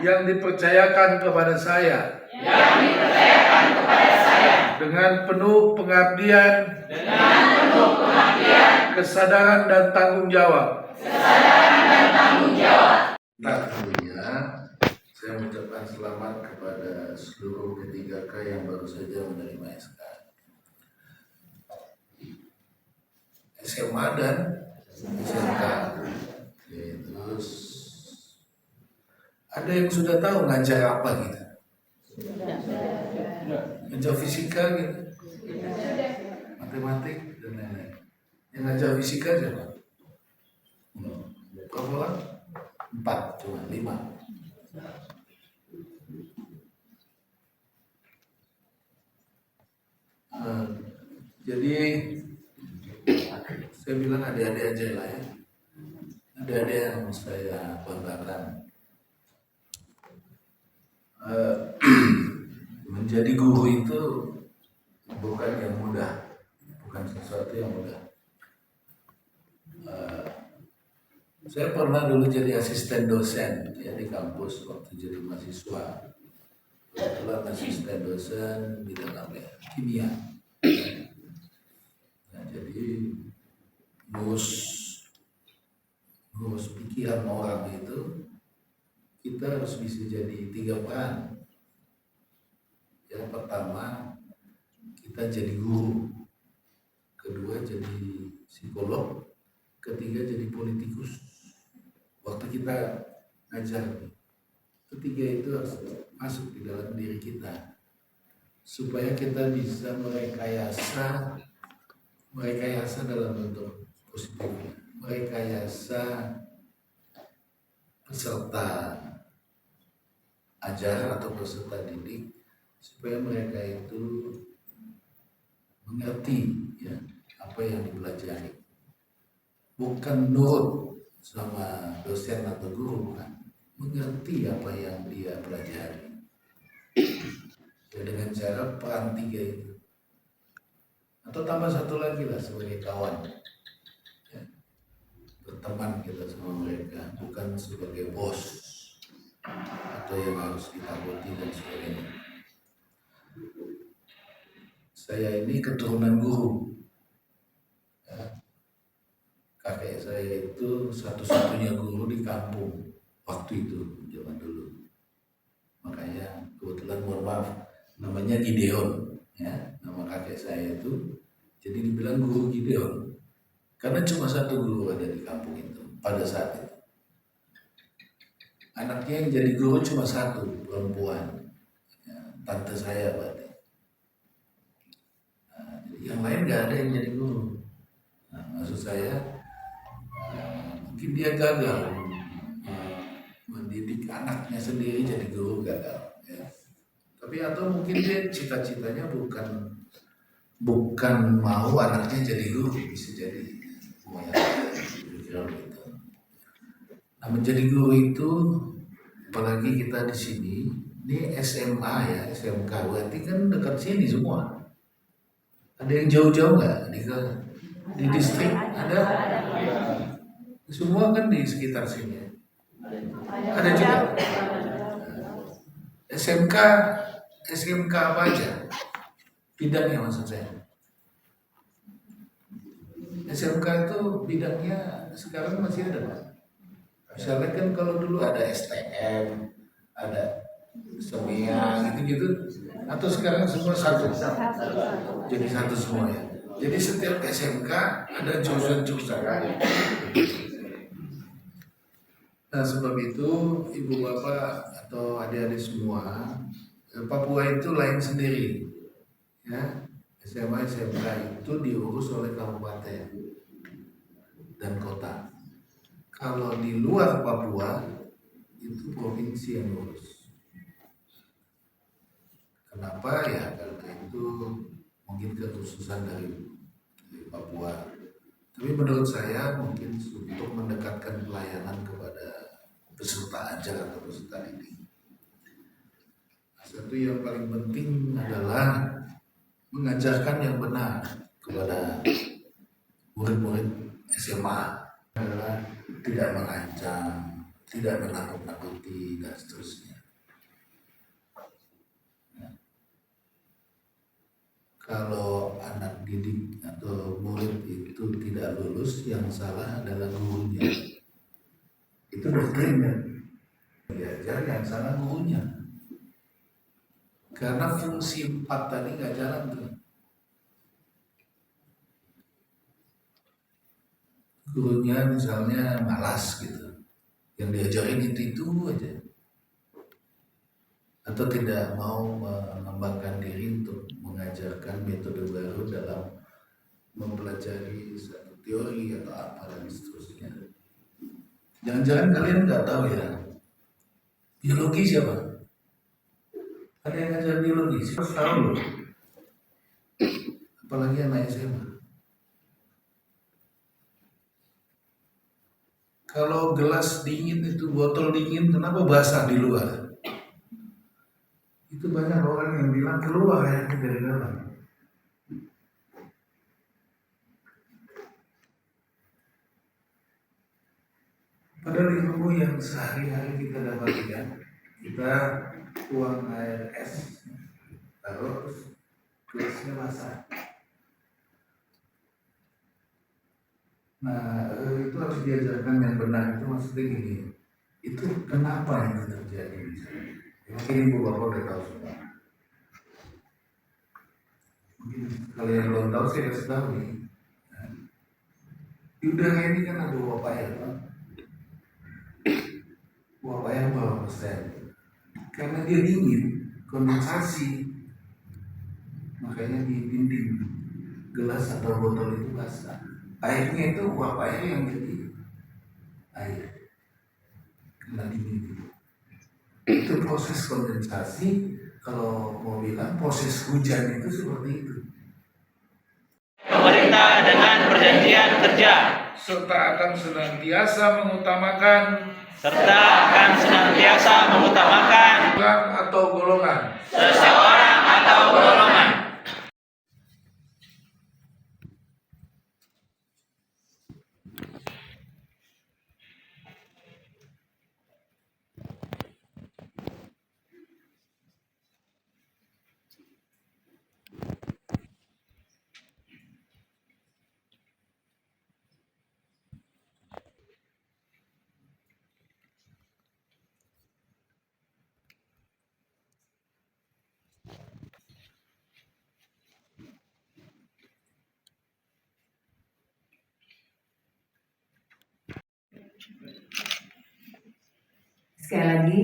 yang dipercayakan kepada saya dengan penuh pengabdian, kesadaran dan tanggung jawab. Tentunya saya mengucapkan selamat kepada seluruh P3K yang baru saja menerima SK SMA dan SMK. Terus ada yang sudah tahu ngajar apa gitu? Ngajar fisika gitu, matematik dan lain-lain. Yang ngajar fisika siapa? Berapa orang? 4, cuma 5. Jadi saya bilang adik-adik aja lah ya. Adik-adik yang saya banggakan. Menjadi guru itu bukan yang mudah, bukan sesuatu yang mudah. Saya pernah dulu jadi asisten dosen ya di kampus waktu jadi mahasiswa. Kebetulan asisten dosen bidang apa ya? Kimia. Nah, jadi ngurus pikiran orang itu kita harus bisa jadi 3 peran. Yang pertama kita jadi guru, kedua jadi psikolog, ketiga jadi politikus. Waktu kita ngajar, ketiga itu harus masuk di dalam diri kita supaya kita bisa merekayasa dalam bentuk positif, merekayasa peserta ajar atau peserta didik supaya mereka itu mengerti ya apa yang dipelajari, bukan nurut sama dosen atau guru, bukan, mengerti apa yang dia pelajari ya, dengan cara peran 3 itu, atau tambah satu lagi lah sebagai kawan ya, berteman kita sama mereka, bukan sebagai bos atau yang harus ditakuti dan sebagainya. Saya ini keturunan guru ya. Kakek saya itu satu-satunya guru di kampung waktu itu, zaman dulu. Makanya kebetulan, mohon maaf, namanya Gideon ya, nama kakek saya itu. Jadi dibilang guru Gideon karena cuma satu guru ada di kampung itu pada saat itu. Anaknya yang jadi guru cuma satu, perempuan ya, tante saya berarti. Nah, yang lain nggak ada yang jadi guru. Nah, maksud saya mungkin dia gagal mendidik anaknya sendiri jadi guru, gagal ya. Tapi atau mungkin dia cita-citanya bukan mau anaknya jadi guru, bisa jadi semuanya gitu. Nah, menjadi guru itu apalagi kita di sini ini SMA ya, SMK, berarti kan dekat sini semua. Ada yang jauh-jauh nggak di distrik? Ada? Semua kan di sekitar sini. Ada juga. SMK apa aja? Bidangnya maksud saya. SMK itu bidangnya sekarang masih ada, Pak. Misalnya kan kalau dulu ada STM, ada semia gitu-gitu, atau sekarang semua satu, jadi satu semua ya. Jadi setiap SMK ada jurusan-jurusan. Nah, sebab itu ibu bapak atau adik-adik semua, Papua itu lain sendiri ya. SMA SMK itu diurus oleh kabupaten dan kota. Kalau di luar Papua itu provinsi yang ngurus. Kenapa ya? Karena itu mungkin kekhususan dari Papua. Tapi menurut saya mungkin untuk mendekatkan pelayanan kepada peserta ajar atau peserta didik. Satu yang paling penting adalah mengajarkan yang benar kepada murid-murid SMA adalah tidak mengancam, tidak menakut-nakuti dan seterusnya. Kalau anak didik atau murid itu tidak lulus, yang salah adalah gurunya. Itu doktrinnya. Diajar yang salah gurunya. Karena fungsi 4 tadi nggak jalan tuh. Gurunya misalnya malas gitu, yang diajarin itu aja, atau tidak mau mengembangkan diri untuk mengajarkan metode baru dalam mempelajari satu teori atau apa dan seterusnya. Jangan-jangan kalian nggak tahu ya, biologi siapa? Ada yang ngajar biologi, siapa tahu loh. Apalagi anak SMA. Kalau gelas dingin itu, botol dingin, kenapa basah di luar? Itu banyak orang yang bilang keluar airnya dari dalam. Padahal ilmu yang sehari-hari kita dapatkan, kita tuang air es, taruh gelasnya basah. Nah, itu harus diajarkan yang benar. Itu maksudnya gini, itu kenapa yang terjadi? Mungkin ibu bapak udah tahu semua. Mungkin kalian belum tahu, saya kasih tahu nih. Di udara ini kan ada uap air, kan? Uap air berapa persen? Karena dia dingin, kondensasi, makanya di dinding gelas atau botol itu basah. Airnya itu uap air yang jadi air, karena dingin. Itu proses kondensasi. Kalau mau bilang proses hujan itu seperti itu. Pemerintah dengan perjanjian kerja serta akan senantiasa mengutamakan orang atau golongan seseorang atau golongan. Sekali lagi,